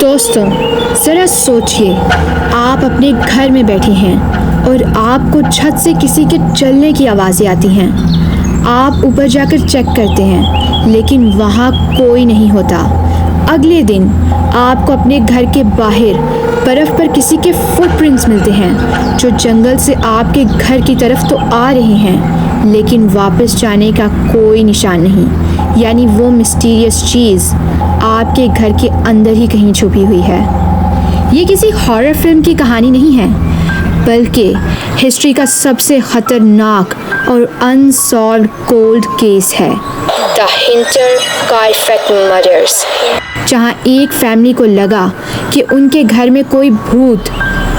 दोस्तों, ज़रा सोचिए, आप अपने घर में बैठे हैं और आपको छत से किसी के चलने की आवाज़ें आती हैं। आप ऊपर जाकर चेक करते हैं, लेकिन वहाँ कोई नहीं होता। अगले दिन आपको अपने घर के बाहर बर्फ़ पर किसी के फुटप्रिंट्स मिलते हैं, जो जंगल से आपके घर की तरफ तो आ रहे हैं, लेकिन वापस जाने का कोई निशान नहीं। यानी वो मिस्टीरियस चीज़ आपके घर के अंदर ही कहीं छुपी हुई है। ये किसी हॉरर फिल्म की कहानी नहीं है, बल्कि हिस्ट्री का सबसे ख़तरनाक और अनसॉल्व्ड कोल्ड केस है, द हिंटरकाइफेक मर्डर्स, जहाँ एक फैमिली को लगा कि उनके घर में कोई भूत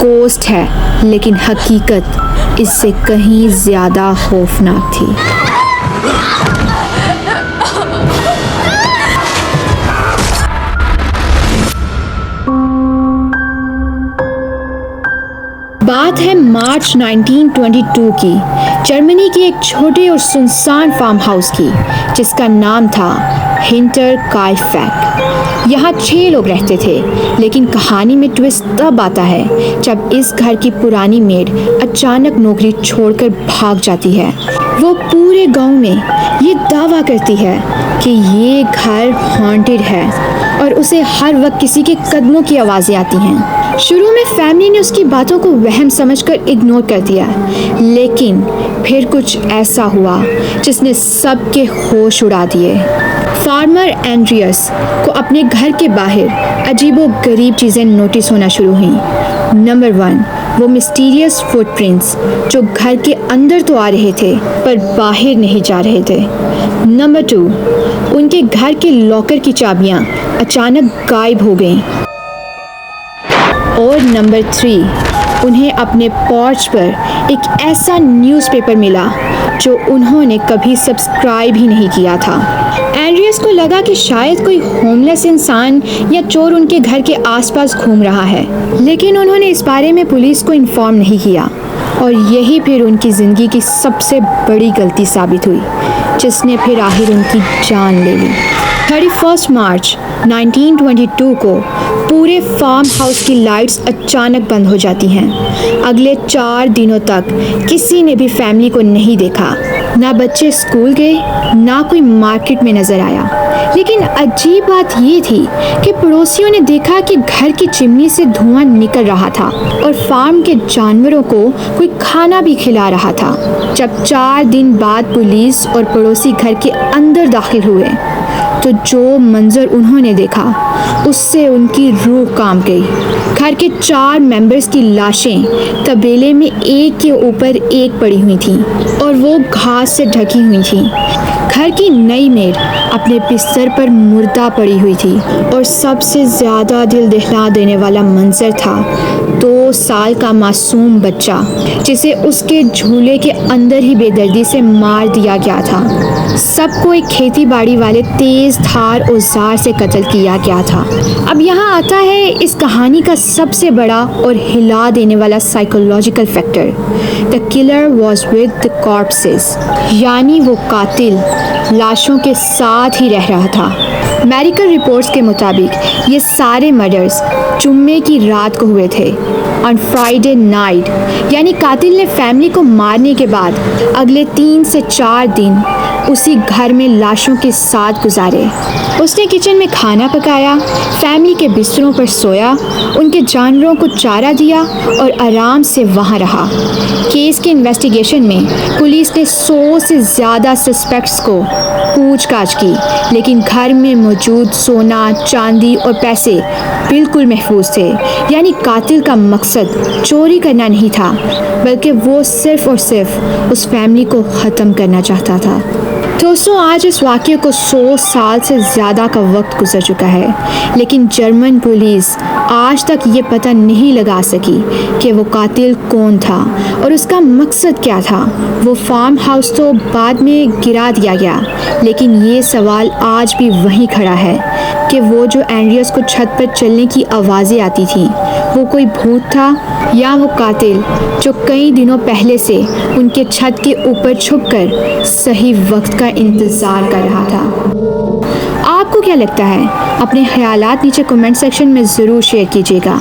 गोस्ट है, लेकिन हकीकत इससे कहीं ज़्यादा खौफनाक थी। बात है मार्च 1922 की, जर्मनी की एक छोटे और सुनसान फार्म हाउस की, जिसका नाम था हिंटरकाइफेक। यहाँ 6 लोग रहते थे, लेकिन कहानी में ट्विस्ट तब आता है जब इस घर की पुरानी मेड अचानक नौकरी छोड़कर भाग जाती है। वो पूरे गांव में ये दावा करती है कि ये घर हॉन्टेड है और उसे हर वक्त किसी के कदमों की आवाज़ें आती हैं। शुरू में फैमिली ने उसकी बातों को वहम समझकर इग्नोर कर दिया, लेकिन फिर कुछ ऐसा हुआ जिसने सबके होश उड़ा दिए। फार्मर एंड्रियस को अपने घर के बाहर अजीबोगरीब चीज़ें नोटिस होना शुरू हुई। नंबर 1, वो मिस्टीरियस फुटप्रिंट्स जो घर के अंदर तो आ रहे थे पर बाहर नहीं जा रहे थे। नंबर 2, उनके घर के लॉकर की चाबियाँ अचानक गायब हो गईं। और नंबर 3, उन्हें अपने पोर्च पर एक ऐसा न्यूज़पेपर मिला जो उन्होंने कभी सब्सक्राइब ही नहीं किया था। एंड्रियस को लगा कि शायद कोई होमलेस इंसान या चोर उनके घर के आसपास घूम रहा है, लेकिन उन्होंने इस बारे में पुलिस को इन्फॉर्म नहीं किया। और यही फिर उनकी ज़िंदगी की सबसे बड़ी गलती साबित हुई, जिसने फिर आखिर उनकी जान ले ली। 31 मार्च 1922 को पूरे फार्म हाउस की लाइट्स अचानक बंद हो जाती हैं। अगले 4 दिनों तक किसी ने भी फैमिली को नहीं देखा। ना बच्चे स्कूल गए, ना कोई मार्केट में नज़र आया। लेकिन अजीब बात ये थी कि पड़ोसियों ने देखा कि घर की चिमनी से धुआं निकल रहा था और फार्म के जानवरों को कोई खाना भी खिला रहा था। जब 4 दिन बाद पुलिस और पड़ोसी घर के अंदर दाखिल हुए, तो जो मंजर उन्होंने देखा उससे उनकी रूह कांप गई। घर के 4 मेंबर्स की लाशें तबेले में एक के ऊपर एक पड़ी हुई थीं और वो घास से ढकी हुई थीं। घर की नई मेड अपने बिस्तर पर मुर्दा पड़ी हुई थी और सबसे ज़्यादा दिल दहला देने वाला मंजर था 2 साल का मासूम बच्चा, जिसे उसके झूले के अंदर ही बेदर्दी से मार दिया गया था। सबको एक खेती बाड़ी वाले तेज़ धार औजार से कत्ल किया गया था। अब यहाँ आता है इस कहानी का सबसे बड़ा और हिला देने वाला psychological factor. The killer was with the corpses, यानी वो कातिल लाशों के साथ ही रह रहा था। मेडिकल रिपोर्ट्स के मुताबिक ये सारे मर्डर्स जुम्मे की रात को हुए थे, ऑन फ्राइडे नाइट। यानी कातिल ने फैमिली को मारने के बाद अगले 3 से 4 दिन उसी घर में लाशों के साथ गुजारे। उसने किचन में खाना पकाया, फैमिली के बिस्तरों पर सोया, उनके जानवरों को चारा दिया और आराम से वहाँ रहा। केस के इन्वेस्टिगेशन में पुलिस ने 100 से ज़्यादा सस्पेक्ट्स को पूछताछ की, लेकिन घर में मौजूद सोना, चांदी और पैसे बिल्कुल महफूज थे। यानी कातिल का मकसद चोरी करना नहीं था, बल्कि वो सिर्फ़ और सिर्फ उस फैमिली को ख़त्म करना चाहता था। दोस्तों, आज इस वाक़ये को 100 साल से ज़्यादा का वक्त गुजर चुका है, लेकिन जर्मन पुलिस आज तक ये पता नहीं लगा सकी कि वो कातिल कौन था और उसका मकसद क्या था। वो फार्म हाउस तो बाद में गिरा दिया गया, लेकिन ये सवाल आज भी वहीं खड़ा है कि वो जो एंड्रियस को छत पर चलने की आवाज़ें आती थीं, वो कोई भूत था या वो कातिल जो कई दिनों पहले से उनके छत के ऊपर छुपकर सही वक्त का इंतज़ार कर रहा था। आपको क्या लगता है? अपने ख्यालात नीचे कमेंट सेक्शन में ज़रूर शेयर कीजिएगा।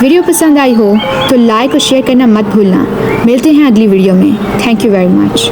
वीडियो पसंद आई हो तो लाइक और शेयर करना मत भूलना। मिलते हैं अगली वीडियो में। Thank you very much.